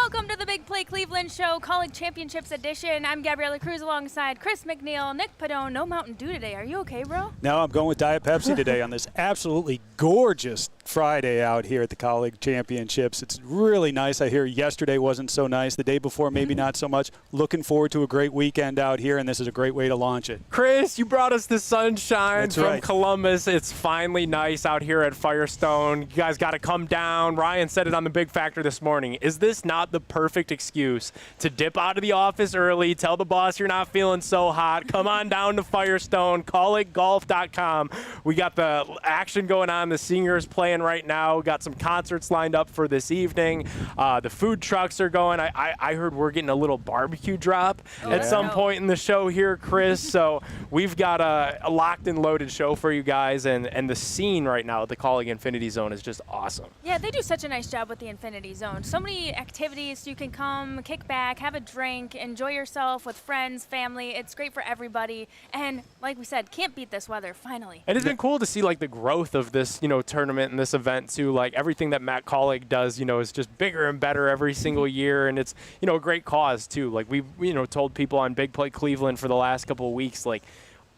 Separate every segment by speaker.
Speaker 1: Welcome to the Big Play Cleveland Show, College Championships Edition. I'm Gabriella Cruz alongside Chris McNeil, Nick Padone. No Mountain Dew today. Are you okay, bro?
Speaker 2: No, I'm going with Diet Pepsi today on this absolutely gorgeous Friday out here at the College Championships. It's really nice. I hear yesterday wasn't so nice. The day before, maybe not so much. Looking forward to a great weekend out here, and this is a great way to launch it.
Speaker 3: Chris, you brought us the sunshine
Speaker 2: That's
Speaker 3: from
Speaker 2: right.
Speaker 3: Columbus. It's finally nice out here at Firestone. You guys got to come down. Ryan said it on the Big Factor this morning. Is this not the perfect excuse to dip out of the office early, tell the boss you're not feeling so hot, come on down to Firestone, calligolf.com. We got the action going on. The seniors playing right now. Got some concerts lined up for this evening. The food trucks are going. I heard we're getting a little barbecue drop at some point in the show here, Chris. So we've got a locked and loaded show for you guys, and the scene right now at the Calling Infinity Zone is just awesome.
Speaker 1: Yeah, they do such a nice job with the Infinity Zone. So many activities. You can come, kick back, have a drink, enjoy yourself with friends, family. It's great for everybody. And like we said, can't beat this weather, finally.
Speaker 3: And it's been cool to see like the growth of this, tournament and this event too. Like everything that Matt Collig does, is just bigger and better every single year. And it's, a great cause too. Like we've, told people on Big Play Cleveland for the last couple of weeks, like,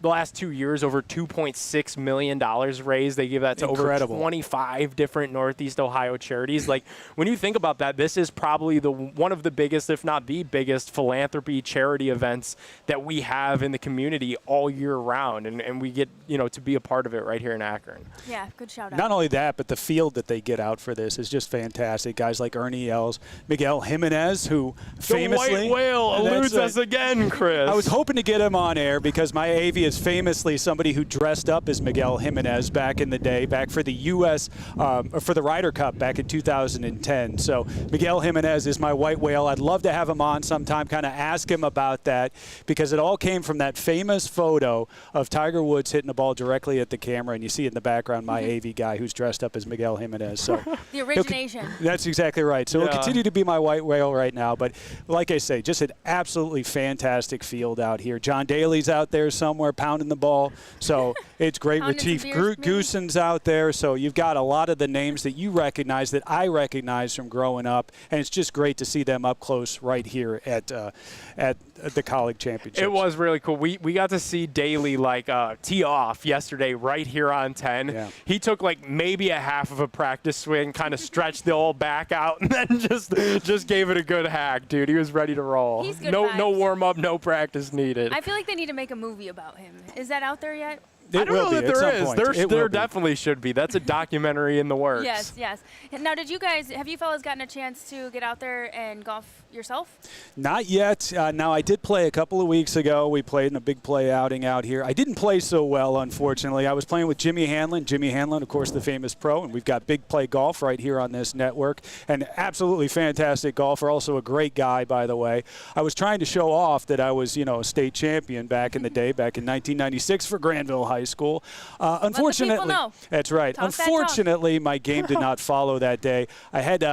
Speaker 3: the last 2 years, over $2.6 million raised. They give that to
Speaker 2: Incredible.
Speaker 3: over 25 different Northeast Ohio charities. Like, when you think about that, this is probably one of the biggest, if not the biggest, philanthropy charity events that we have in the community all year round. And we get, to be a part of it right here in Akron.
Speaker 1: Yeah, good shout out.
Speaker 2: Not only that, but the field that they get out for this is just fantastic. Guys like Ernie Els, Miguel Jimenez, who famously—
Speaker 3: The white whale eludes us again, Chris.
Speaker 2: I was hoping to get him on air because my AV is famously somebody who dressed up as Miguel Jimenez back in the day, back for the U.S. For the Ryder Cup back in 2010. So Miguel Jimenez is my white whale. I'd love to have him on sometime, kind of ask him about that, because it all came from that famous photo of Tiger Woods hitting the ball directly at the camera, and you see in the background my AV guy who's dressed up as Miguel Jimenez. So
Speaker 1: the origination.
Speaker 2: That's exactly right. So He'll continue to be my white whale right now. But like I say, just an absolutely fantastic field out here. John Daly's out there somewhere pounding the ball. So it's great. Retief Goosen's out there. So you've got a lot of the names that you recognize, that I recognize from growing up. And it's just great to see them up close right here at the College Championships.
Speaker 3: It was really cool. We got to see Daly tee off yesterday right here on 10.
Speaker 2: Yeah.
Speaker 3: He took maybe a half of a practice swing, kind of stretched the old back out, and then just gave it a good hack, dude. He was ready to roll.
Speaker 1: He's good
Speaker 3: no
Speaker 1: vibes.
Speaker 3: warm up, no practice needed.
Speaker 1: I feel like they need to make a movie about him. Is that out there yet?
Speaker 3: I don't know that there is. There
Speaker 2: be.
Speaker 3: definitely should be. That's a documentary in the works.
Speaker 1: Yes, yes. Now, have you fellas gotten a chance to get out there and golf yourself?
Speaker 2: Not yet. Now, I did play a couple of weeks ago. We played in a big play outing out here. I didn't play so well, unfortunately. I was playing with Jimmy Hanlon. Jimmy Hanlon, of course, the famous pro, and we've got Big Play Golf right here on this network. An absolutely fantastic golfer, also a great guy, by the way. I was trying to show off that I was, a state champion back in the day, back in 1996 for Granville High School. Unfortunately,
Speaker 1: let the people know.
Speaker 2: That's right. Unfortunately, my game did not follow that day. I had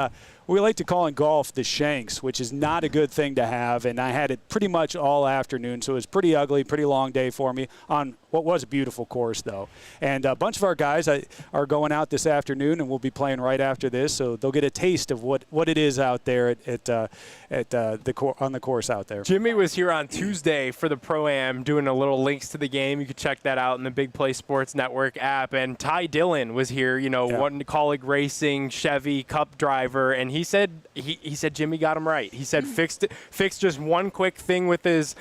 Speaker 2: we like to call in golf the shanks, which is not a good thing to have, and I had it pretty much all afternoon, so it was pretty ugly, pretty long day for me on what was a beautiful course, though. And a bunch of our guys are going out this afternoon, and we'll be playing right after this, so they'll get a taste of what it is out there on the course out there.
Speaker 3: Jimmy was here on Tuesday for the Pro-Am doing a little links to the game. You could check that out in the Big Play Sports Network app. And Ty Dillon was here, one Colleague Racing Chevy Cup driver, and he said Jimmy got him right. He said fixed just one quick thing with his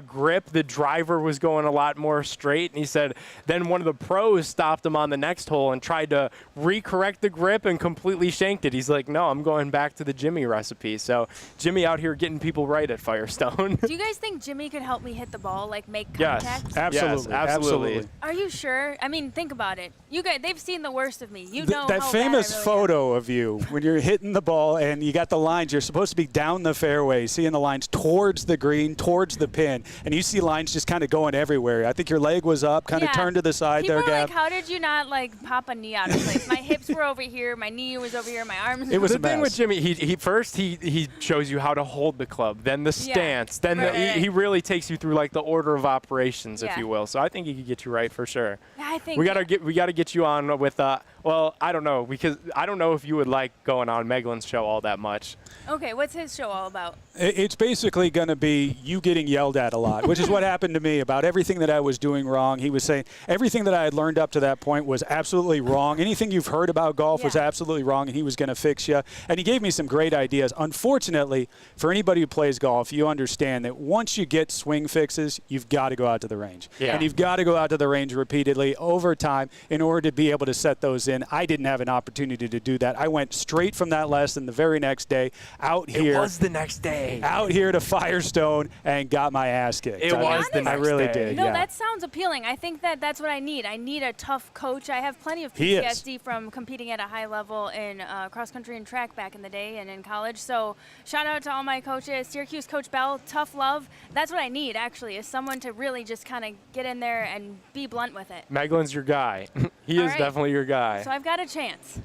Speaker 3: grip. The driver was going a lot more straight, and he said then one of the pros stopped him on the next hole and tried to recorrect the grip and completely shanked it. He's like, no, I'm going back to the Jimmy recipe. So Jimmy out here getting people right at Firestone.
Speaker 1: Do you guys think Jimmy could help me hit the ball, make contact?
Speaker 2: Yes, absolutely.
Speaker 3: Yes, absolutely.
Speaker 1: Are you sure? I mean, think about it. You guys, they've seen the worst of me.
Speaker 2: That famous photo of you when you're hitting the ball and you got the lines. You're supposed to be down the fairway, seeing the lines towards the green, towards the pin, and you see lines just kind of going everywhere. I think your leg was up, kind of turned to the side
Speaker 1: People
Speaker 2: there, Gab.
Speaker 1: How did you not pop a knee out of place? My hips were over here, my knee was over here, my arms.
Speaker 2: It was
Speaker 3: the
Speaker 2: a mess.
Speaker 3: thing with Jimmy. He shows you how to hold the club, then the stance, then he really takes you through the order of operations, if you will. So I think he could get you right for sure.
Speaker 1: I think
Speaker 3: we gotta get you on with Well, I don't know, because I don't know if you would like going on Meglin's show all that much.
Speaker 1: Okay, what's his show all about?
Speaker 2: It's basically going to be you getting yelled at a lot, which is what happened to me about everything that I was doing wrong. He was saying everything that I had learned up to that point was absolutely wrong. Anything you've heard about golf was absolutely wrong, and he was going to fix you. And he gave me some great ideas. Unfortunately, for anybody who plays golf, you understand that once you get swing fixes, you've got to go out to the range.
Speaker 3: Yeah.
Speaker 2: And you've got to go out to the range repeatedly over time in order to be able to set those in. I didn't have an opportunity to do that. I went straight from that lesson the very next day out here.
Speaker 3: It was the next day.
Speaker 2: Out here to Firestone and got my ass kicked.
Speaker 3: It was the next
Speaker 2: I really
Speaker 3: day.
Speaker 2: did.
Speaker 1: No,
Speaker 2: yeah.
Speaker 1: that sounds appealing. I think that's what I need. I need a tough coach. I have plenty of
Speaker 2: He is.
Speaker 1: PTSD from competing at a high level in cross country and track back in the day and in college. So shout out to all my coaches. Syracuse Coach Bell, tough love. That's what I need, actually, is someone to really just kind of get in there and be blunt with it.
Speaker 3: Meglin's your guy. He
Speaker 1: All
Speaker 3: is
Speaker 1: right.
Speaker 3: definitely your guy.
Speaker 1: So I've got a chance.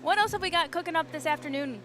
Speaker 1: What else have we got cooking up this afternoon?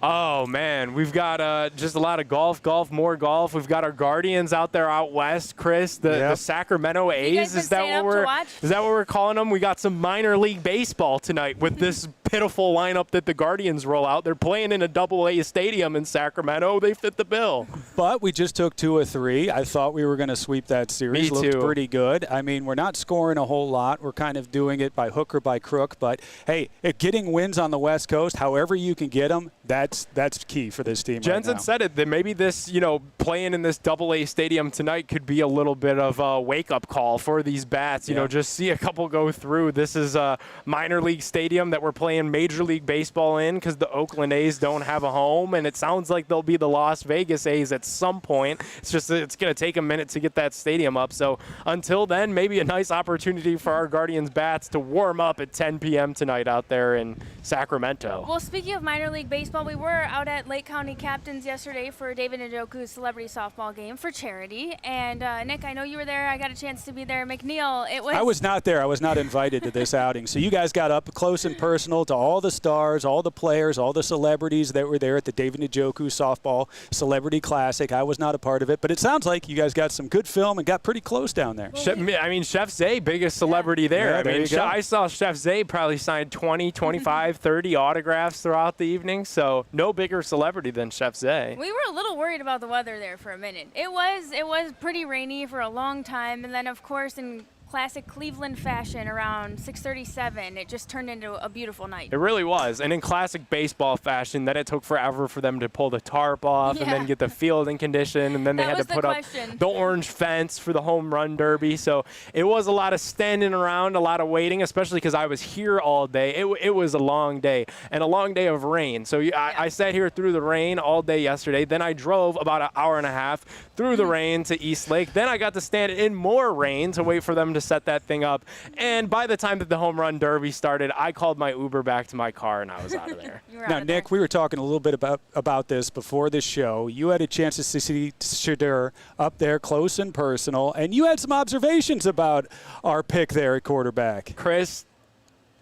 Speaker 3: Oh, man, we've got just a lot of golf, more golf. We've got our Guardians out there out west, Chris, the Sacramento
Speaker 1: You guys
Speaker 3: A's.
Speaker 1: been staying up to watch?
Speaker 3: Is that what we're calling them? We got some minor league baseball tonight with this pitiful lineup that the Guardians roll out. They're playing in a AA stadium in Sacramento. They fit the bill.
Speaker 2: But we just took 2 of 3. I thought we were going to sweep that series.
Speaker 3: Me
Speaker 2: Looked
Speaker 3: too.
Speaker 2: pretty good. I mean, we're not scoring a whole lot. We're kind of doing it by hook or by crook. But, hey, getting wins on the West Coast, however you can get them, that's key for this team
Speaker 3: Jensen
Speaker 2: right now.
Speaker 3: said it, that maybe this, playing in this AA stadium tonight could be a little bit of a wake-up call for these bats. Just see a couple go through. This is a minor league stadium that we're playing Major League Baseball in because the Oakland A's don't have a home, and it sounds like they'll be the Las Vegas A's at some point. It's just that it's going to take a minute to get that stadium up. So until then, maybe a nice opportunity for our Guardians bats to warm up at 10 p.m. tonight out there in Sacramento.
Speaker 1: Well, speaking of minor league baseball, we were out at Lake County Captains yesterday for David Njoku's celebrity softball game for charity. And Nick, I know you were there. I got a chance to be there. McNeil, it was.
Speaker 2: I was not there. I was not invited to this outing. So you guys got up close and personal to all the stars, all the players, all the celebrities that were there at the David Njoku Softball Celebrity Classic. I was not a part of it, but it sounds like you guys got some good film and got pretty close down there.
Speaker 3: Chef Zay, biggest celebrity there.
Speaker 2: Yeah, there you go.
Speaker 3: I saw Chef Zay probably sign 20, 25, 30 autographs throughout the evening, so no bigger celebrity than Chef Zay.
Speaker 1: We were a little worried about the weather there for a minute. It was pretty rainy for a long time, and then of course in classic Cleveland fashion around 6:37, it just turned into a beautiful night.
Speaker 3: It really was. And in classic baseball fashion, then it took forever for them to pull the tarp off and then get the field in condition, and then they had to put up the orange fence for the home run derby. So it was a lot of standing around, a lot of waiting, especially because I was here all day. It was a long day, and a long day of rain. So I sat here through the rain all day yesterday. Then I drove about an hour and a half through the rain to East Lake. Then I got to stand in more rain to wait for them to set that thing up. And by the time that the home run derby started, I called my Uber back to my car and I was out of there.
Speaker 2: Now, Nick, we were talking a little bit about this before the show. You had a chance to see Shadur up there close and personal, and you had some observations about our pick there at quarterback.
Speaker 3: Chris,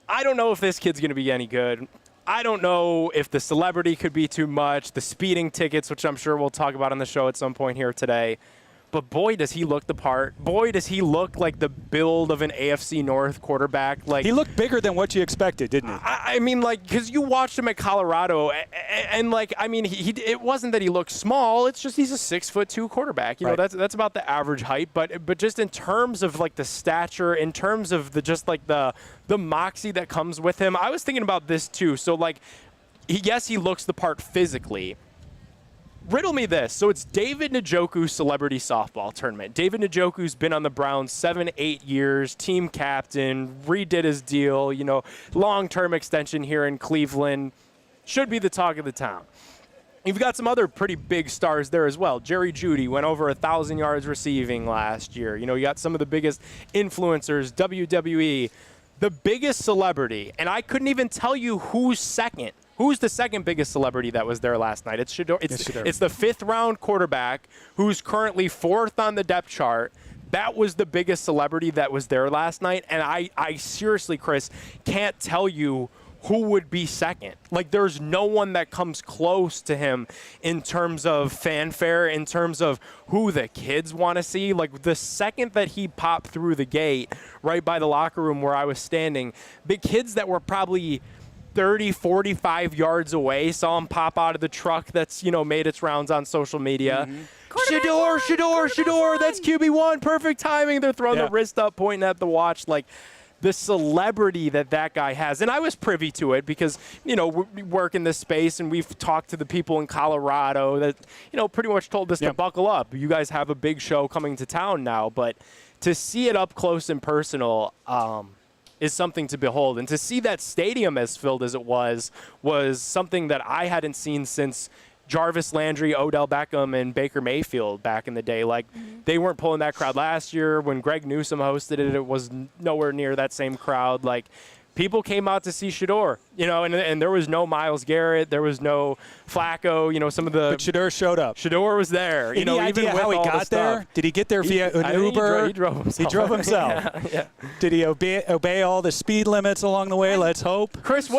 Speaker 3: I don't know if this kid's going to be any good. I don't know if the celebrity could be too much, the speeding tickets, which I'm sure we'll talk about on the show at some point here today. But boy, does he look the part. Boy, does he look like the build of an AFC North quarterback. Like,
Speaker 2: he looked bigger than what you expected, didn't he?
Speaker 3: I mean, like, because you watched him at Colorado, and like, I mean, it wasn't that he looked small. It's just he's a 6'2" quarterback. You know, that's about the average height. But just in terms of like the stature, in terms of the moxie that comes with him, I was thinking about this too. So like, yes, he looks the part physically. Riddle me this. So it's David Njoku Celebrity Softball Tournament. David Njoku's been on the Browns 7-8 years, team captain, redid his deal, long-term extension here in Cleveland. Should be the talk of the town. You've got some other pretty big stars there as well. Jerry Jeudy went over 1,000 yards receiving last year. You got some of the biggest influencers, WWE. The biggest celebrity, and I couldn't even tell you who's second. Who's the second biggest celebrity that was there last night? It's Shadur. It's the 5th round quarterback who's currently 4th on the depth chart. That was the biggest celebrity that was there last night. And I seriously, Chris, can't tell you who would be second. Like, there's no one that comes close to him in terms of fanfare, in terms of who the kids want to see. Like, the second that he popped through the gate right by the locker room where I was standing, the kids that were probably 30, 45 yards away saw him pop out of the truck that's, made its rounds on social media. Shador, that's QB1, perfect timing. They're throwing the wrist up, pointing at the watch. Like, the celebrity that guy has. And I was privy to it because, we work in this space and we've talked to the people in Colorado that, pretty much told us to buckle up. You guys have a big show coming to town now. But to see it up close and personal is something to behold. And to see that stadium as filled as it was something that I hadn't seen since Jarvis Landry, Odell Beckham, and Baker Mayfield back in the day. Like, they weren't pulling that crowd last year. When Greg Newsom hosted it, it was nowhere near that same crowd. Like, people came out to see Shador, and there was no Myles Garrett. There was no Flacco, some of the...
Speaker 2: But Shador showed up.
Speaker 3: Shador was there.
Speaker 2: Any idea
Speaker 3: even
Speaker 2: how he got there? Did he get there via an Uber?
Speaker 3: He drove himself.
Speaker 2: He drove himself.
Speaker 3: Yeah.
Speaker 2: Did he obey all the speed limits along the way? Let's hope.
Speaker 3: Chris,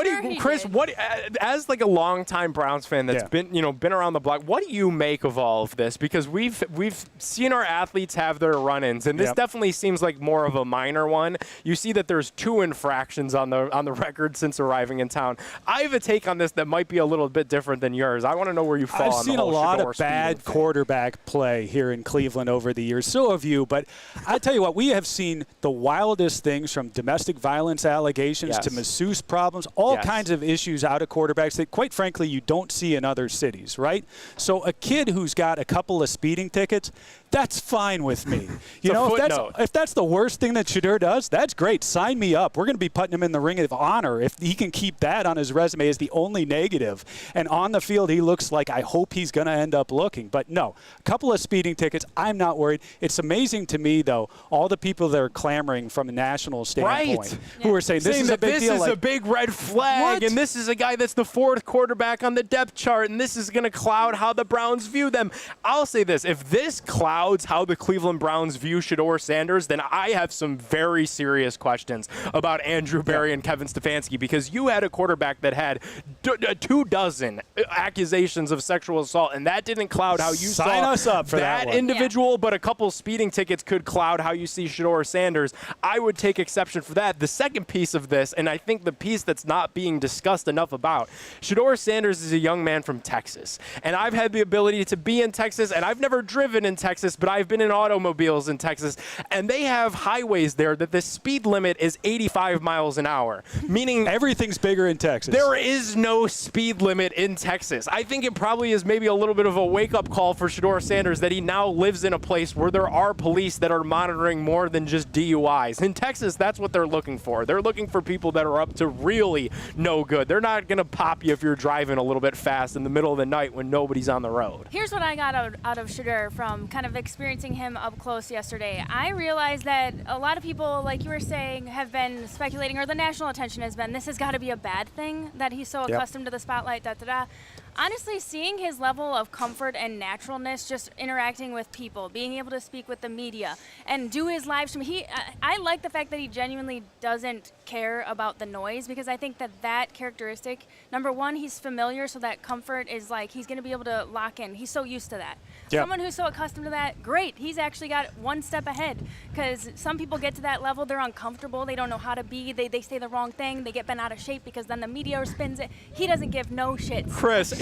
Speaker 3: as like a longtime Browns fan that's been around the block, what do you make of all of this? Because we've seen our athletes have their run-ins, and this definitely seems like more of a minor one. You see that there's 2 infractions on the record since arriving in town. I have a take on this that might be a little bit different than yours. I want to know where you fall on the whole
Speaker 2: I've seen a lot
Speaker 3: Shador
Speaker 2: of bad quarterback play here in Cleveland over the years. So have you. But I tell you what, we have seen the wildest things, from domestic violence allegations to masseuse problems, all kinds of issues out of quarterbacks that, quite frankly, you don't see in other cities, right? So a kid who's got a couple of speeding tickets, that's fine with me. If that's the worst thing that Shador does, that's great. Sign me up. We're going to be putting him in the ring of honor if he can keep that on his resume as the only negative. And on the field, he looks like I hope he's going to end up looking. But no, a couple of speeding tickets, I'm not worried. It's amazing to me, though, all the people that are clamoring from a national standpoint who are saying this is a big deal.
Speaker 3: This is a big red flag, and this is a guy that's the 4th quarterback on the depth chart, and this is going to cloud how the Browns view them. I'll say this. If this clouds how the Cleveland Browns view Shador Sanders, then I have some very serious questions about Andrew Berry and Kevin Stefanski, because you had a quarterback that had 24 accusations of sexual assault, and that didn't cloud how you
Speaker 2: Sign
Speaker 3: saw
Speaker 2: us up for that
Speaker 3: individual, but a couple speeding tickets could cloud how you see Shador Sanders. I would take exception for that. The second piece of this, and I think the piece that's not being discussed enough about, Shador Sanders is a young man from Texas, and I've had the ability to be in Texas, and I've never driven in Texas, but I've been in automobiles in Texas, and they have highways there that the speed limit is 85 miles an hour, meaning
Speaker 2: everything's bigger in Texas.
Speaker 3: There is no speed limit in Texas. I think it probably is maybe a little bit of a wake-up call for Shador Sanders that he now lives in a place where there are police that are monitoring more than just DUIs. In Texas, that's what they're looking for. They're looking for people that are up to really no good. They're not going to pop you if you're driving a little bit fast in the middle of the night when nobody's on the road.
Speaker 1: Here's what I got out of Shador from kind of experiencing him up close yesterday. I realized that a lot of people, like you were saying, have been speculating, or the national attention has been, this has got to be a bad thing that he's so accustomed to the spotlight, da-da-da. Honestly, seeing his level of comfort and naturalness just interacting with people, being able to speak with the media, and do his live stream, I like the fact that he genuinely doesn't care about the noise, because I think that characteristic, number one, he's familiar, so that comfort is like he's going to be able to lock in. He's so used to that. Yep. Someone who's so accustomed to that, great. He's actually got one step ahead, because some people get to that level, they're uncomfortable, they don't know how to be, they say the wrong thing, they get bent out of shape because then the media spins it. He doesn't give no shit.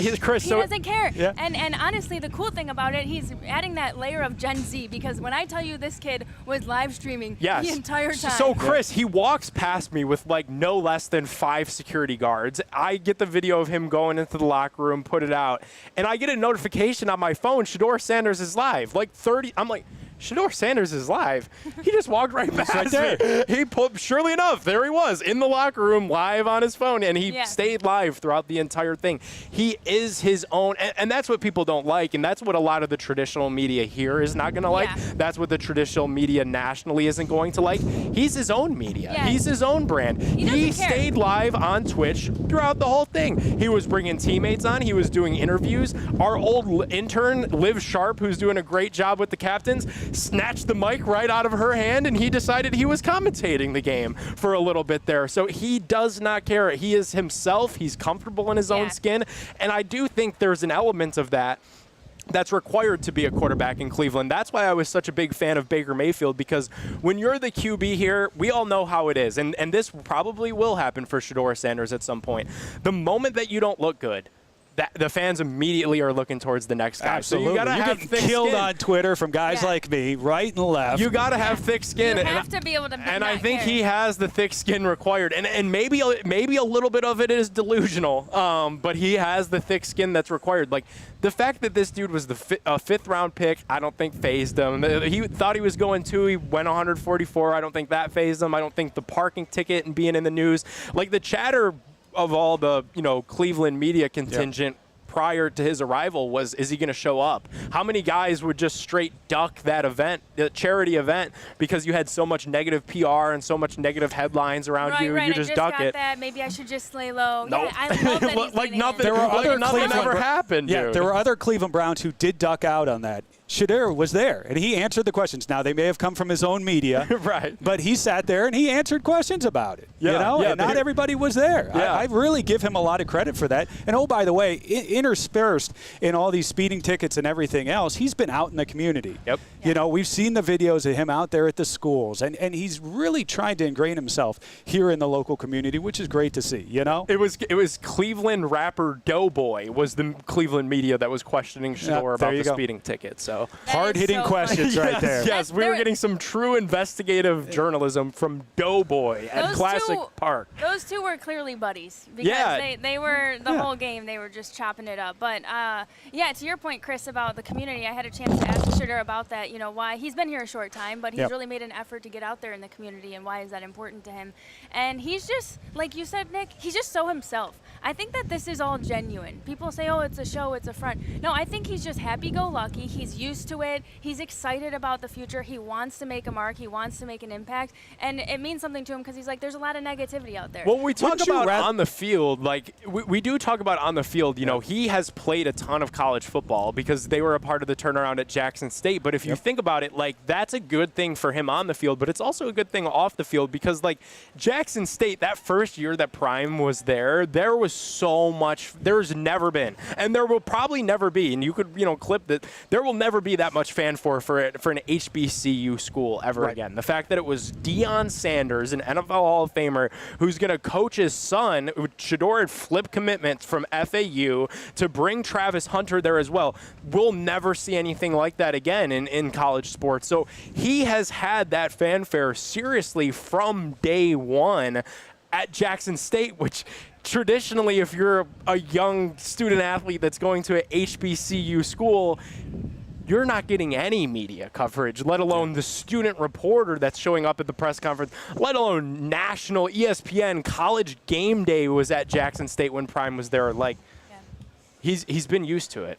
Speaker 3: He
Speaker 1: doesn't care. Yeah. And honestly, the cool thing about it, he's adding that layer of Gen Z, because when I tell you this kid was live streaming the entire time.
Speaker 3: So Chris, he walks past me with like no less than 5 security guards. I get the video of him going into the locker room, put it out, and I get a notification on my phone, Shador Sanders is live. Like 30, I'm like, Shador Sanders is live. He just walked right past me. Surely enough, there he was in the locker room live on his phone, and he stayed live throughout the entire thing. He is his own, and that's what people don't like, and that's what a lot of the traditional media here is not going to like. That's what the traditional media nationally isn't going to like. He's his own media. He's his own brand. He stayed live on Twitch throughout the whole thing. He was bringing teammates on. He was doing interviews. Our old intern, Liv Sharp, who's doing a great job with the captains, snatched the mic right out of her hand, and he decided he was commentating the game for a little bit there. So he does not care. He is himself. He's comfortable in his own skin. And I do think there's an element of that that's required to be a quarterback in Cleveland. That's why I was such a big fan of Baker Mayfield, because when you're the QB here, we all know how it is. And this probably will happen for Shedeur Sanders at some point. The moment that you don't look good, the fans immediately are looking towards the next guy.
Speaker 2: Absolutely.
Speaker 3: So you got to have
Speaker 2: getting
Speaker 3: thick
Speaker 2: killed
Speaker 3: skin
Speaker 2: on Twitter from guys like me, right and left.
Speaker 3: You got to have thick skin.
Speaker 1: You have to be able to.
Speaker 3: And I think he has the thick skin required. And maybe a little bit of it is delusional, but he has the thick skin that's required. Like, the fact that this dude was a fifth-round pick, I don't think phased him. He thought he was going to. He went 144. I don't think that phased him. I don't think the parking ticket and being in the news. Like, the chatter of all the, Cleveland media contingent prior to his arrival was, is he going to show up? How many guys would just straight duck that event, the charity event, because you had so much negative PR and so much negative headlines around you?
Speaker 1: Right,
Speaker 3: you just duck it.
Speaker 1: That. Maybe I should just lay low.
Speaker 3: No,
Speaker 1: Yeah, I love that he's
Speaker 3: like
Speaker 1: leaning
Speaker 3: nothing.
Speaker 1: in.
Speaker 2: There were other
Speaker 3: nothing
Speaker 2: Cleveland
Speaker 3: ever happened.
Speaker 2: Yeah,
Speaker 3: dude.
Speaker 2: there were other Cleveland Browns who did duck out on that. Shedeur was there, and he answered the questions. Now, they may have come from his own media,
Speaker 3: right?
Speaker 2: But he sat there and he answered questions about it.
Speaker 3: Yeah,
Speaker 2: and not everybody was there.
Speaker 3: Yeah.
Speaker 2: I really give him a lot of credit for that. And oh, by the way, interspersed in all these speeding tickets and everything else, he's been out in the community.
Speaker 3: Yep.
Speaker 2: We've seen the videos of him out there at the schools, and he's really trying to ingrain himself here in the local community, which is great to see. It
Speaker 3: was Cleveland rapper Doughboy was the Cleveland media that was questioning Shedeur about the speeding ticket. So.
Speaker 2: Hard-hitting questions right there.
Speaker 3: Yes, we were getting some true investigative journalism from Doughboy at Classic Park.
Speaker 1: Those two were clearly buddies because they were the whole game. They were just chopping it up. But, to your point, Chris, about the community, I had a chance to ask Shedeur about that, why he's been here a short time, but he's really made an effort to get out there in the community, and why is that important to him. And he's just, like you said, Nick, he's just so himself. I think that this is all genuine. People say, oh, it's a show, it's a front. No, I think he's just happy-go-lucky. He's used to it. He's excited about the future. He wants to make a mark. He wants to make an impact. And it means something to him because he's like, there's a lot of negativity out there.
Speaker 3: Well, we talk about on the field, like we do talk about on the field, he has played a ton of college football because they were a part of the turnaround at Jackson State. But if you think about it, like, that's a good thing for him on the field, but it's also a good thing off the field because, like, Jackson State, that first year that Prime was there was so much, there's never been, and there will probably never be, and you could, clip that, there will never be that much for an HBCU school ever again. The fact that it was Deion Sanders, an NFL Hall of Famer, who's going to coach his son, Shedeur had flipped commitments from FAU to bring Travis Hunter there as well. We'll never see anything like that again in college sports. So he has had that fanfare seriously from day one at Jackson State, which traditionally, if you're a young student athlete that's going to an HBCU school, you're not getting any media coverage, let alone the student reporter that's showing up at the press conference, let alone national ESPN. College Game Day was at Jackson State when Prime was there. Like, he's been used to it.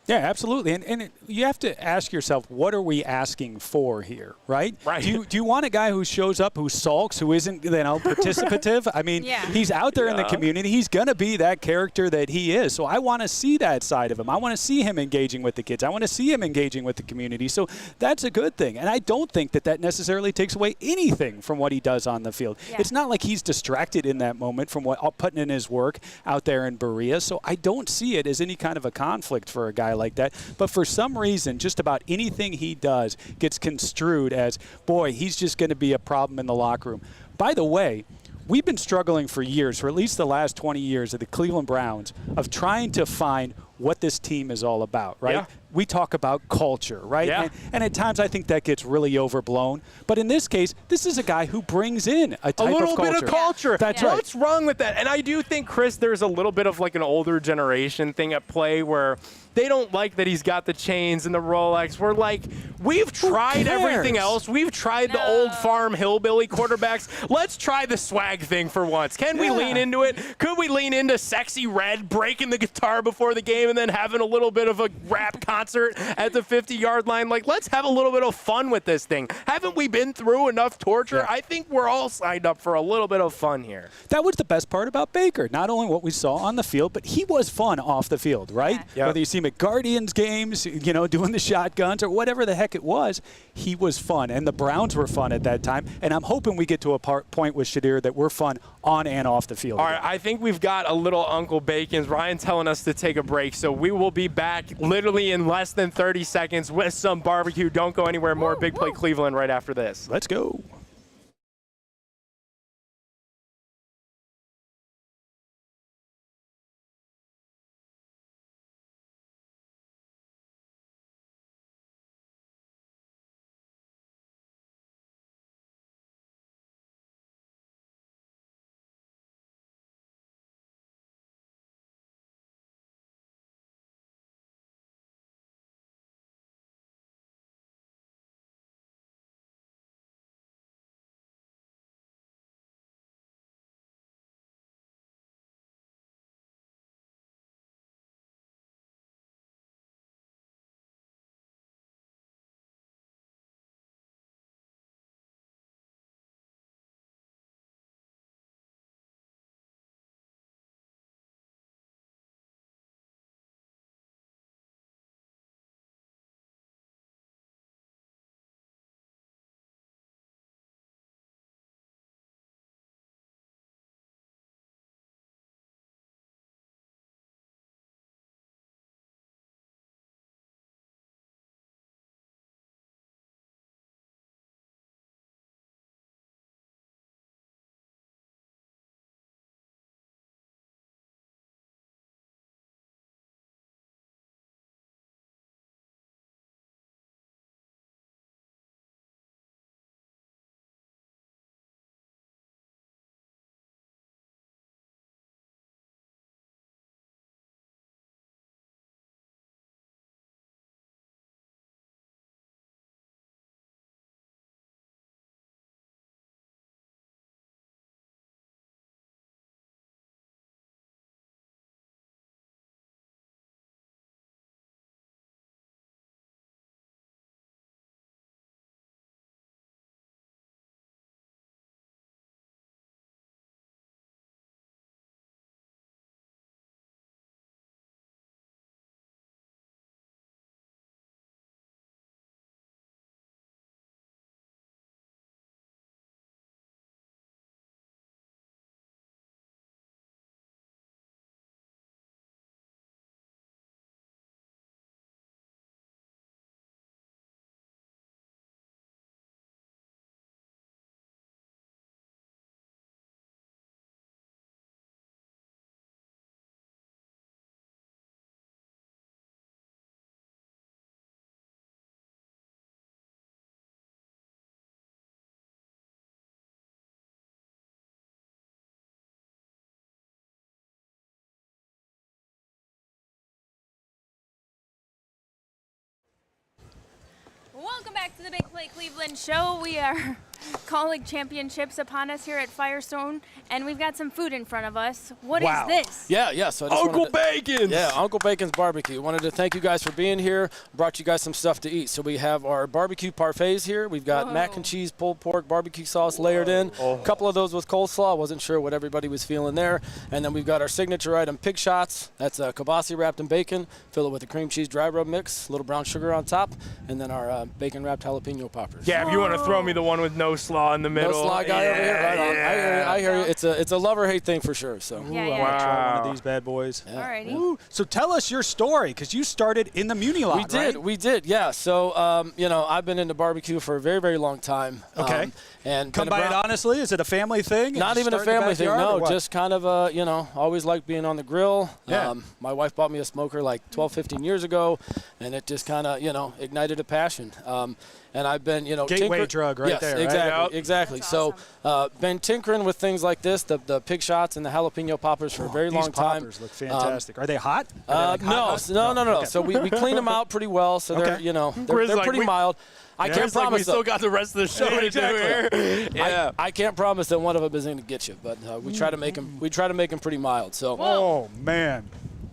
Speaker 2: Yeah, absolutely. And you have to ask yourself, what are we asking for here, right?
Speaker 3: Right.
Speaker 2: Do you want a guy who shows up, who sulks, who isn't, participative? I mean, he's out there in the community. He's going to be that character that he is. So I want to see that side of him. I want to see him engaging with the kids. I want to see him engaging with the community. So that's a good thing. And I don't think that necessarily takes away anything from what he does on the field. Yeah. It's not like he's distracted in that moment from putting in his work out there in Berea. So I don't see it as any kind of a conflict for a guy like that. But for some reason, just about anything he does gets construed as, boy, he's just going to be a problem in the locker room. By the way, we've been struggling for years, for at least the last 20 years of the Cleveland Browns, of trying to find what this team is all about, right?
Speaker 3: Yeah.
Speaker 2: We talk about culture, right?
Speaker 3: Yeah.
Speaker 2: And at times I think that gets really overblown. But in this case, this is a guy who brings in a type of culture.
Speaker 3: A little bit of culture.
Speaker 2: That's right.
Speaker 3: What's wrong with that? And I do think, Chris, there's a little bit of like an older generation thing at play where they don't like that he's got the chains and the Rolex. We're like, we've tried everything else. We've tried the old farm hillbilly quarterbacks. Let's try the swag thing for once. Can we lean into it? Could we lean into Sexy Red breaking the guitar before the game and then having a little bit of a rap concert at the 50-yard line. Like, let's have a little bit of fun with this thing. Haven't we been through enough torture?
Speaker 2: Yeah.
Speaker 3: I think we're all signed up for a little bit of fun here.
Speaker 2: That was the best part about Baker. Not only what we saw on the field, but he was fun off the field, right?
Speaker 1: Yeah.
Speaker 3: Yep.
Speaker 2: Whether you see him at Guardians games, you know, doing the shotguns or whatever the heck it was, he was fun. And the Browns were fun at that time. And I'm hoping we get to a point with Shadir that we're fun on and off the field.
Speaker 3: All right, I think we've got a little Uncle Bacon's. Ryan telling us to take a break, so we will be back literally in less than 30 seconds with some barbecue. Don't go anywhere. More Big Play Cleveland right after this.
Speaker 2: Let's go.
Speaker 1: Welcome back to the Big Play Cleveland show. We are calling championships upon us here at Firestone, and we've got some food in front of us. What is this?
Speaker 4: Yeah. So I just
Speaker 3: Uncle
Speaker 4: wanted to-
Speaker 3: Bacon's.
Speaker 4: Yeah, Uncle Bacon's Barbecue. Wanted to thank you guys for being here. Brought you guys some stuff to eat. So we have our barbecue parfaits here. We've got mac and cheese, pulled pork, barbecue sauce layered in. A couple of those with coleslaw. Wasn't sure what everybody was feeling there. And then we've got our signature item, pig shots. That's kielbasa wrapped in bacon. Fill it with a cream cheese dry rub mix, a little brown sugar on top, and then our bacon wrapped jalapeno poppers.
Speaker 3: Yeah, if you want to throw me the one with no slaw in the middle.
Speaker 4: No slaw guy over here. Right on.
Speaker 3: Yeah.
Speaker 4: I hear you. It's a love-or-hate thing for sure. So.
Speaker 1: Yeah,
Speaker 2: I
Speaker 1: yeah.
Speaker 2: want to try one
Speaker 3: Wow.
Speaker 2: of these bad boys.
Speaker 4: Yeah.
Speaker 1: Alrighty.
Speaker 2: Ooh, so tell us your story, because you started in the Muni lot,
Speaker 4: We did, yeah. So, I've been into barbecue for a very, very long time.
Speaker 2: Okay.
Speaker 4: And
Speaker 2: Come
Speaker 4: been
Speaker 2: by it
Speaker 4: around-
Speaker 2: honestly. Is it a family thing?
Speaker 4: Not
Speaker 2: Did you
Speaker 4: even a
Speaker 2: start in the
Speaker 4: family thing,
Speaker 2: backyard, or
Speaker 4: no.
Speaker 2: what?
Speaker 4: Just kind of, always liked being on the grill.
Speaker 2: Yeah.
Speaker 4: My wife bought me a smoker like 12, 15 years ago, and it just kind of, ignited a passion. And I've been,
Speaker 2: Gateway drug right
Speaker 4: yes,
Speaker 2: there, right?
Speaker 4: exactly,
Speaker 3: Yep.
Speaker 4: exactly.
Speaker 1: That's
Speaker 4: So, been tinkering with things like this, the pig shots and the jalapeno poppers for a very
Speaker 2: These
Speaker 4: long time.
Speaker 2: poppers look fantastic. Are they hot? Are they like hot?
Speaker 4: No.
Speaker 2: Okay.
Speaker 4: So we clean them out pretty well. So they're,
Speaker 2: Okay.
Speaker 4: they're
Speaker 3: like,
Speaker 4: pretty
Speaker 3: we-
Speaker 4: mild. I
Speaker 2: Yeah.
Speaker 4: can't
Speaker 3: It's like we
Speaker 4: promise
Speaker 3: still
Speaker 4: though.
Speaker 3: got the rest of the show to do here. Yeah.
Speaker 4: I can't promise that one of them is going to get you, but we try to make them. We try to make them pretty mild. So
Speaker 2: Oh man.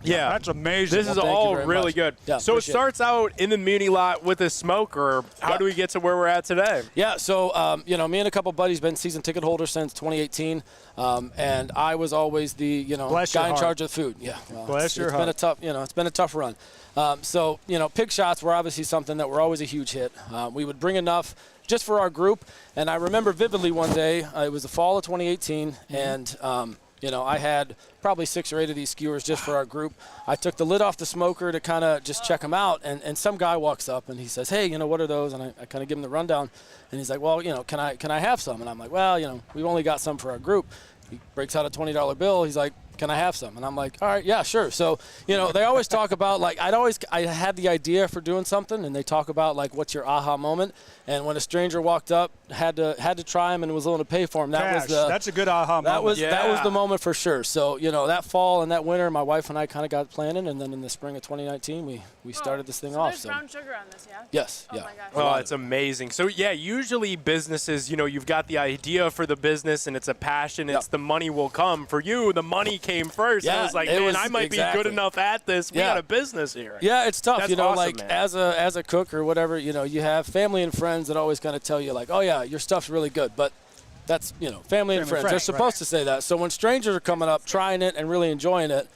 Speaker 3: Yeah.
Speaker 2: That's amazing.
Speaker 3: This is
Speaker 4: thank you
Speaker 3: all
Speaker 4: very
Speaker 3: really
Speaker 4: much.
Speaker 3: good.
Speaker 4: Yeah,
Speaker 3: So it
Speaker 4: appreciate it.
Speaker 3: starts out in the muni lot with a smoker. How
Speaker 4: Yeah.
Speaker 3: do we get to where we're at today?
Speaker 4: Yeah, so you know, me and a couple buddies been season ticket holders since 2018, and I was always the
Speaker 2: Bless your
Speaker 4: guy in
Speaker 2: heart.
Speaker 4: charge of the food. Yeah, well,
Speaker 2: Bless your
Speaker 4: it's been a
Speaker 2: heart.
Speaker 4: tough, it's been a tough run. So pig shots were obviously something that were always a huge hit. We would bring enough just for our group, and I remember vividly one day. It was the fall of 2018, and I had probably 6 or 8 of these skewers just for our group. I took the lid off the smoker to kind of just check them out, and some guy walks up and he says, "Hey, what are those?" And I kind of give him the rundown, and he's like, "Well, can I have some?" And I'm like, "Well, we've only got some for our group." He breaks out a $20 bill. He's like, "Can I have some?" And I'm like, "All right, yeah, sure." So, they always talk about, like, I had the idea for doing something, and they talk about, like, what's your aha moment. And when a stranger walked up, had to try him and was willing to pay for him,
Speaker 2: That's a good aha
Speaker 4: that
Speaker 2: moment.
Speaker 4: that was the moment for sure. So, that fall and that winter, my wife and I kind of got planning, and then in the spring of 2019, we started this thing
Speaker 1: so
Speaker 4: off.
Speaker 1: There's brown sugar on this, yeah?
Speaker 4: Yes,
Speaker 1: Oh
Speaker 4: yeah.
Speaker 1: my gosh.
Speaker 3: Oh, it's amazing. So, yeah, usually businesses, you've got the idea for the business and it's a passion.
Speaker 4: Yep.
Speaker 3: It's the money will come. For you, the money came first.
Speaker 4: Yeah,
Speaker 3: it was like,
Speaker 4: it
Speaker 3: man,
Speaker 4: was
Speaker 3: I might be
Speaker 4: exactly.
Speaker 3: good enough at this. We
Speaker 4: Yeah.
Speaker 3: got a business here.
Speaker 4: Yeah, it's tough.
Speaker 3: That's awesome,
Speaker 4: like
Speaker 3: man.
Speaker 4: as a cook or whatever, you have family and friends that always kind of tell you, like, "Oh yeah, your stuff's really good," but that's family and friends. They're
Speaker 2: friends,
Speaker 4: supposed to say that. So when strangers are coming up, trying it and really enjoying it,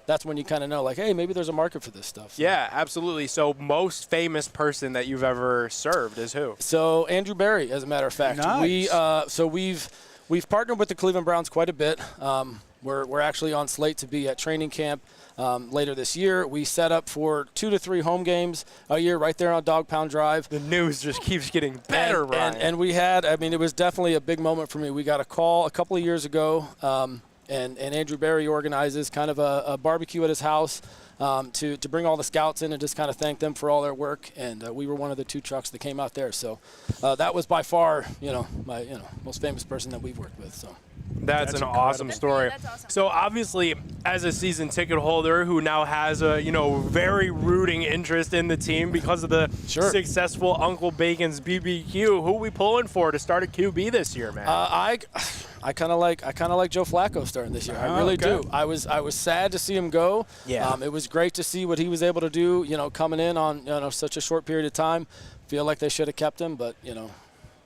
Speaker 4: that's when you kind of know, like, hey, maybe there's a market for this stuff. So.
Speaker 3: Yeah, absolutely. So, most famous person that you've ever served is who?
Speaker 4: So Andrew Barry, as a matter of fact,
Speaker 2: Nice.
Speaker 4: we've partnered with the Cleveland Browns quite a bit. We're actually on slate to be at training camp later this year. We set up for 2 to 3 home games a year right there on Dog Pound Drive.
Speaker 3: The news just keeps getting better, Ryan.
Speaker 4: And we had, it was definitely a big moment for me. We got a call a couple of years ago, and Andrew Barry organizes kind of a barbecue at his house to bring all the scouts in and just kind of thank them for all their work. And we were one of the 2 trucks that came out there. So that was by far, my most famous person that we've worked with. So.
Speaker 3: That's an awesome story.
Speaker 1: That's awesome.
Speaker 3: So obviously, as a season ticket holder who now has a very rooting interest in the team because of the successful Uncle Bacon's BBQ, who we pulling for to start a QB this year, man?
Speaker 4: I kind of like Joe Flacco starting this year. I really do. I was sad to see him go.
Speaker 3: Yeah.
Speaker 4: It was great to see what he was able to do. Coming in on such a short period of time. Feel like they should have kept him, but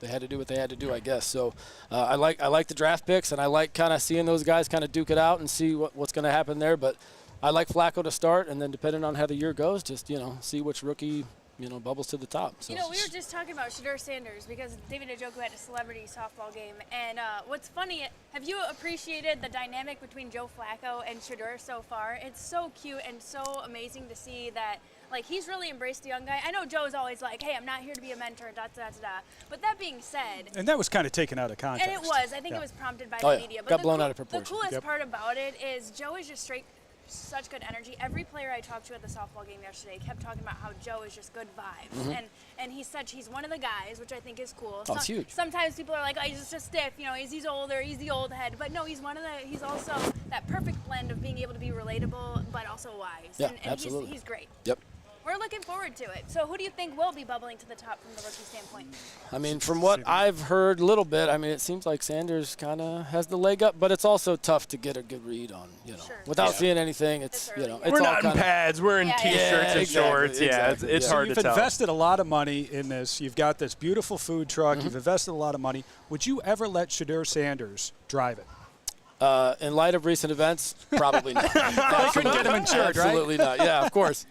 Speaker 4: they had to do what they had to do, I guess. So I like the draft picks, and I like kind of seeing those guys kind of duke it out and see what's going to happen there. But I like Flacco to start, and then depending on how the year goes, just see which rookie bubbles to the top. So.
Speaker 1: We were just talking about Shedeur Sanders because David Njoku had a celebrity softball game. And what's funny, have you appreciated the dynamic between Joe Flacco and Shedeur so far? It's so cute and so amazing to see that, like, he's really embraced the young guy. I know Joe's always like, hey, I'm not here to be a mentor, da-da-da-da. But that being said.
Speaker 2: And that was kind of taken out of context.
Speaker 1: And it was. I think it was prompted by
Speaker 4: Oh,
Speaker 1: the
Speaker 4: yeah.
Speaker 1: media. But
Speaker 4: Got blown out of proportion.
Speaker 1: The coolest
Speaker 2: Yep.
Speaker 1: part about it is Joe is just such good energy. Every player I talked to at the softball game yesterday kept talking about how Joe is just good vibes. And he said he's one of the guys, which I think is cool.
Speaker 4: Oh, it's huge.
Speaker 1: Sometimes people are like, oh, he's just stiff, he's older, he's the old head. But no, he's also that perfect blend of being able to be relatable but also wise.
Speaker 4: Yeah,
Speaker 1: and
Speaker 4: absolutely.
Speaker 1: He's great.
Speaker 4: Yep.
Speaker 1: We're looking forward to it. So who do you think will be bubbling to the top from the rookie standpoint?
Speaker 4: From what I've heard a little bit, it seems like Sanders kind of has the leg up, but it's also tough to get a good read on, without seeing anything. It's,
Speaker 1: It's early.
Speaker 4: it's
Speaker 3: we're
Speaker 4: all
Speaker 3: not in
Speaker 4: kinda,
Speaker 3: pads. We're in
Speaker 1: Yeah,
Speaker 3: T-shirts
Speaker 1: yeah,
Speaker 3: and
Speaker 4: exactly,
Speaker 3: shorts. Yeah,
Speaker 4: exactly,
Speaker 3: it's
Speaker 4: yeah.
Speaker 3: hard
Speaker 2: You've
Speaker 3: to tell.
Speaker 2: invested a lot of money in this. You've got this beautiful food truck. You've invested a lot of money. Would you ever let Shedeur Sanders drive it?
Speaker 4: In light of recent events, probably not.
Speaker 2: couldn't get him insured, right?
Speaker 4: Absolutely not. Yeah, of course.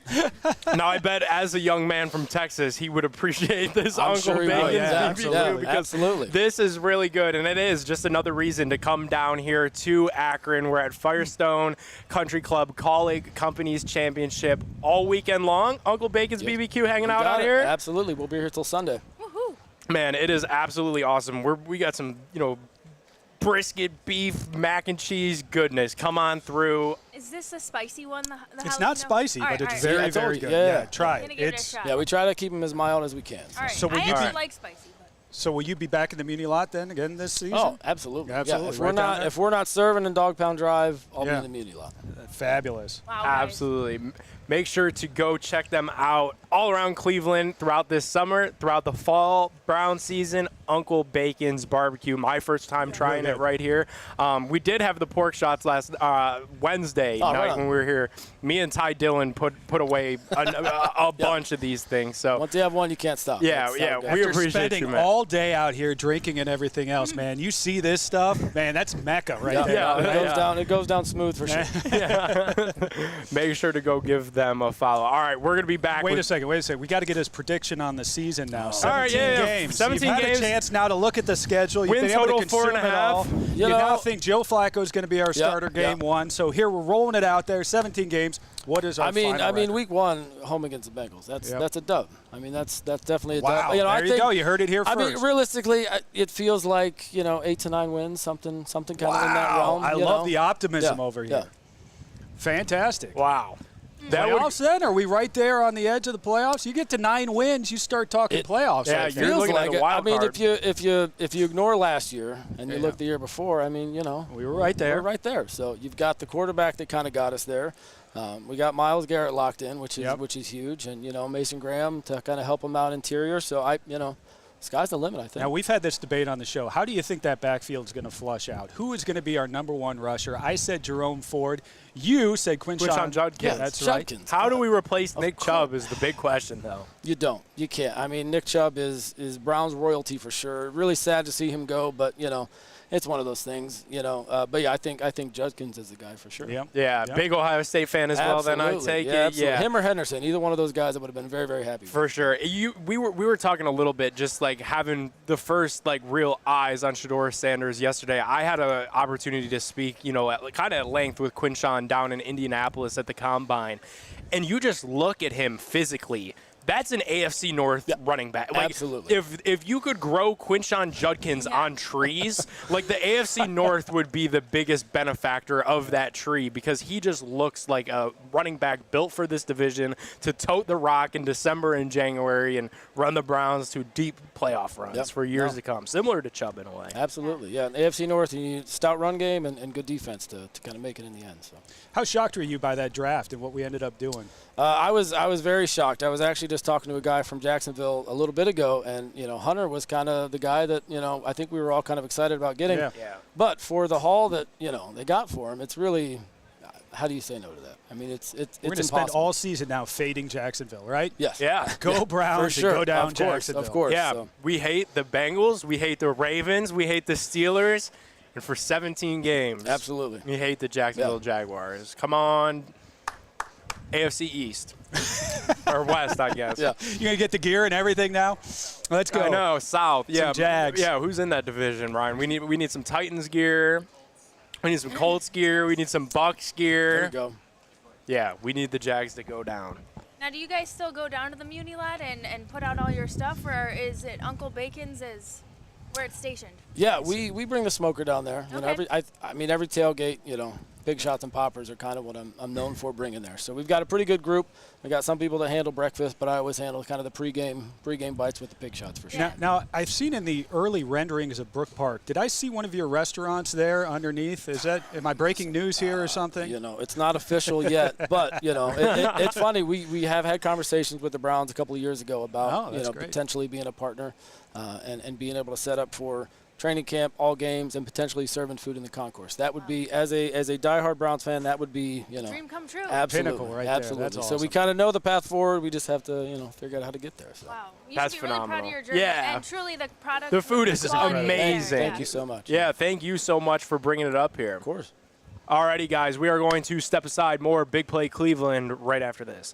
Speaker 3: Now, I bet as a young man from Texas, he would appreciate this
Speaker 4: I'm
Speaker 3: Uncle
Speaker 4: sure he would.
Speaker 3: Bacon's
Speaker 4: Yeah,
Speaker 3: BBQ because
Speaker 4: absolutely.
Speaker 3: this is really good, and it is just another reason to come down here to Akron. We're at Firestone Country Club Colleague Companies Championship all weekend long. Uncle Bacon's BBQ hanging out
Speaker 4: Got it.
Speaker 3: here.
Speaker 4: Absolutely. We'll be here till Sunday.
Speaker 1: Woohoo!
Speaker 3: Man, it is absolutely awesome. We got some, brisket, beef, mac and cheese goodness. Come on through.
Speaker 1: Is this a spicy one? The
Speaker 2: It's
Speaker 1: jalapeno?
Speaker 2: not spicy,
Speaker 1: All right,
Speaker 2: but
Speaker 1: all
Speaker 2: it's
Speaker 1: right.
Speaker 4: I
Speaker 2: very,
Speaker 4: told
Speaker 2: very
Speaker 4: you.
Speaker 2: good.
Speaker 4: Yeah.
Speaker 2: Try
Speaker 1: I'm
Speaker 2: it.
Speaker 1: gonna give it a shot.
Speaker 4: Yeah, we try to keep them as mild as we can.
Speaker 1: All right.
Speaker 2: So will
Speaker 1: I
Speaker 2: you be-
Speaker 1: actually like spicy. But
Speaker 2: So will you be back in the Muni lot then again this season?
Speaker 4: Oh, absolutely.
Speaker 2: Absolutely.
Speaker 4: Yeah,
Speaker 2: Right down there?
Speaker 4: if we're not serving in Dog Pound Drive, I'll be
Speaker 2: Yeah.
Speaker 4: in the Muni lot.
Speaker 2: Fabulous.
Speaker 1: wow, guys.
Speaker 3: Absolutely. Make sure to go check them out all around Cleveland throughout this summer, throughout the fall Brown season. Uncle Bacon's Barbecue, my first time trying it right here. We did have the pork shots last Wednesday night when we were here. Me and Ty Dillon put away a bunch of these things. So
Speaker 4: once you have one, you can't stop.
Speaker 3: Yeah, we appreciate
Speaker 2: spending
Speaker 3: you, man.
Speaker 2: all day out here drinking and everything else, man. You see this stuff, man, that's Mecca right there.
Speaker 4: Yeah, it goes down smooth for sure.
Speaker 3: Make sure to go give them a follow. All right, we're going to be back.
Speaker 2: Wait a second. We got to get his prediction on the season now. 17
Speaker 3: all right,
Speaker 2: games.
Speaker 3: 17
Speaker 2: You've had
Speaker 3: games.
Speaker 2: a chance now to look at the schedule. You've
Speaker 3: Win
Speaker 2: been able
Speaker 3: total
Speaker 2: to consume
Speaker 3: 4.5.
Speaker 2: it all. You now think Joe Flacco is going to be our starter game one. So here we're rolling it out there. 17 games. What is our final record?
Speaker 4: week 1 home against the Bengals. That's a dub. I mean, that's definitely a dub.
Speaker 2: Wow.
Speaker 4: There
Speaker 2: you go. You heard it here first.
Speaker 4: I mean, realistically, it feels like 8 to 9 wins, something kind of in that realm.
Speaker 2: I love the optimism over here.
Speaker 4: Yeah.
Speaker 2: Fantastic.
Speaker 3: Wow.
Speaker 2: Playoffs then? Are we right there on the edge of the playoffs? You get to 9 wins, you start talking playoffs.
Speaker 3: Yeah,
Speaker 2: right
Speaker 3: you're
Speaker 2: there.
Speaker 3: looking at a wild card.
Speaker 4: if you ignore last year and you look the year before, I mean,
Speaker 2: we were right there.
Speaker 4: We're right there. So you've got the quarterback that kind of got us there. We got Myles Garrett locked in, which is huge, and Mason Graham to kind of help him out interior. So sky's the limit, I think.
Speaker 2: Now, we've had this debate on the show. How do you think that backfield is going to flush out? Who is going to be our number 1 rusher? I said Jerome Ford. You said Quinshon
Speaker 3: Judkins.
Speaker 2: Yeah, that's right.
Speaker 3: How do we replace Nick Chubb is the big question, though.
Speaker 4: You don't. You can't. I mean, Nick Chubb is Brown's royalty for sure. Really sad to see him go, but, it's one of those things, But, yeah, I think Judkins is the guy for sure.
Speaker 3: Yeah, big Ohio State fan as well, then I take it.
Speaker 4: Absolutely.
Speaker 3: Yeah,
Speaker 4: him or Henderson, either one of those guys I would have been very, very happy
Speaker 3: for sure. We were talking a little bit just like having the first real eyes on Shedeur Sanders yesterday. I had an opportunity to speak, kind of at length with Quinshon down in Indianapolis at the Combine, and you just look at him physically. That's an AFC North running back.
Speaker 4: Absolutely.
Speaker 3: If you could grow Quinshon Judkins on trees, the AFC North would be the biggest benefactor of that tree because he just looks like a running back built for this division to tote the rock in December and January and run the Browns to deep playoff runs for years to come, similar to Chubb in a way.
Speaker 4: Absolutely, yeah. In AFC North, you need stout run game and good defense to kind of make it in the end. So,
Speaker 2: how shocked were you by that draft and what we ended up doing?
Speaker 4: I was very shocked. I was actually just talking to a guy from Jacksonville a little bit ago, and Hunter was kind of the guy that I think we were all kind of excited about getting.
Speaker 2: Yeah.
Speaker 4: But for the haul that they got for him, it's really, how do you say no to that? I mean, it's
Speaker 2: We're going to
Speaker 4: impossible.
Speaker 2: spend all season now fading Jacksonville, right?
Speaker 4: Yes.
Speaker 3: Yeah.
Speaker 2: Go Browns
Speaker 4: for sure.
Speaker 2: and go down
Speaker 4: of course,
Speaker 2: Jacksonville.
Speaker 4: Of course.
Speaker 3: Yeah,
Speaker 4: So.
Speaker 3: we hate the Bengals, we hate the Ravens, we hate the Steelers, and for 17 games,
Speaker 4: Absolutely.
Speaker 3: we hate the Jacksonville Jaguars. Come on, AFC East. Or West, I guess.
Speaker 4: Yeah.
Speaker 2: You're going to get the gear and everything now? Let's go.
Speaker 3: I know, South.
Speaker 2: Some Jags.
Speaker 3: Yeah, who's in that division, Ryan? We need some Titans gear. We need some Colts gear. We need some Bucks gear.
Speaker 4: There you go.
Speaker 3: Yeah, we need the Jags to go down.
Speaker 1: Now, do you guys still go down to the Muni Lot and put out all your stuff, or is it Uncle Bacon's where it's stationed?
Speaker 4: Yeah, we bring the smoker down there.
Speaker 1: Okay.
Speaker 4: Every tailgate, big shots and poppers are kind of what I'm known for bringing there. So we've got a pretty good group. We got some people that handle breakfast, but I always handle kind of the pregame bites with the big shots for sure.
Speaker 2: Now, I've seen in the early renderings of Brook Park, did I see one of your restaurants there underneath? Am I breaking news here or something?
Speaker 4: It's not official yet, but it's funny. We have had conversations with the Browns a couple of years ago about potentially being a partner and being able to set up for training camp, all games, and potentially serving food in the concourse. That would be, as a diehard Browns fan, that would be,
Speaker 1: dream come true.
Speaker 4: Absolutely.
Speaker 2: Pinnacle right
Speaker 4: absolutely.
Speaker 2: there. That's
Speaker 4: So we
Speaker 2: awesome.
Speaker 4: kind of know the path forward. We just have to, figure out how to get there. So.
Speaker 1: Wow. You
Speaker 3: That's
Speaker 1: should be really proud
Speaker 3: phenomenal.
Speaker 1: of your journey.
Speaker 3: Yeah.
Speaker 1: And truly the product.
Speaker 3: The food is
Speaker 1: quality
Speaker 3: amazing.
Speaker 1: there.
Speaker 4: Thank you so much.
Speaker 3: Yeah, thank you so much for bringing it up here.
Speaker 4: Of course.
Speaker 3: Alrighty, guys, we are going to step aside. More Big Play Cleveland right after this.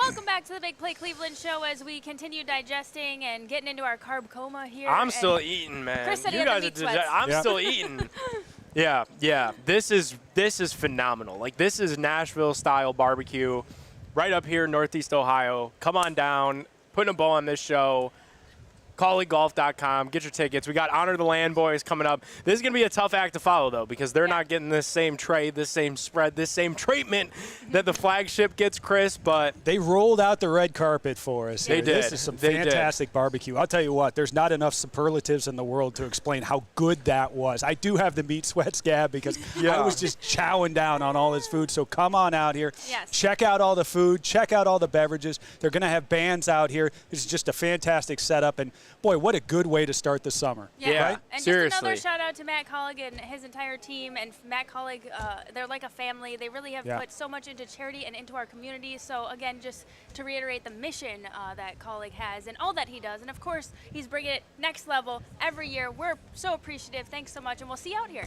Speaker 1: Welcome back to the Big Play Cleveland show as we continue digesting and getting into our carb coma here.
Speaker 3: I'm
Speaker 1: And
Speaker 3: still eating, man.
Speaker 1: Chris said he
Speaker 3: You
Speaker 1: had the
Speaker 3: guys
Speaker 1: meat
Speaker 3: are
Speaker 1: sweats.
Speaker 3: I'm still eating. Yeah. This is phenomenal. Like, this is Nashville style barbecue, right up here in Northeast Ohio. Come on down, putting a bow on this show. ColleagueGolf.com. Get your tickets. We got Honor the Land Boys coming up. This is going to be a tough act to follow, though, because they're not getting this same trade, this same spread, this same treatment that the flagship gets, Chris, but
Speaker 2: They rolled out the red carpet for us.
Speaker 3: They
Speaker 2: here.
Speaker 3: did.
Speaker 2: This is some
Speaker 3: They did.
Speaker 2: fantastic barbecue. I'll tell you what, there's not enough superlatives in the world to explain how good that was. I do have the meat sweats, Gab, because I was just chowing down on all this food. So come on out here.
Speaker 1: Yes.
Speaker 2: Check out all the food. Check out all the beverages. They're going to have bands out here. This is just a fantastic setup. And, boy, what a good way to start the summer.
Speaker 3: Yeah.
Speaker 2: Right?
Speaker 1: And
Speaker 3: Seriously.
Speaker 1: just another shout out to Matt Collig and his entire team. And Matt Collig, they're like a family. They really have put so much into charity and into our community. So again, just to reiterate the mission that Collig has and all that he does. And of course, he's bringing it next level every year. We're so appreciative. Thanks so much. And we'll see you out here.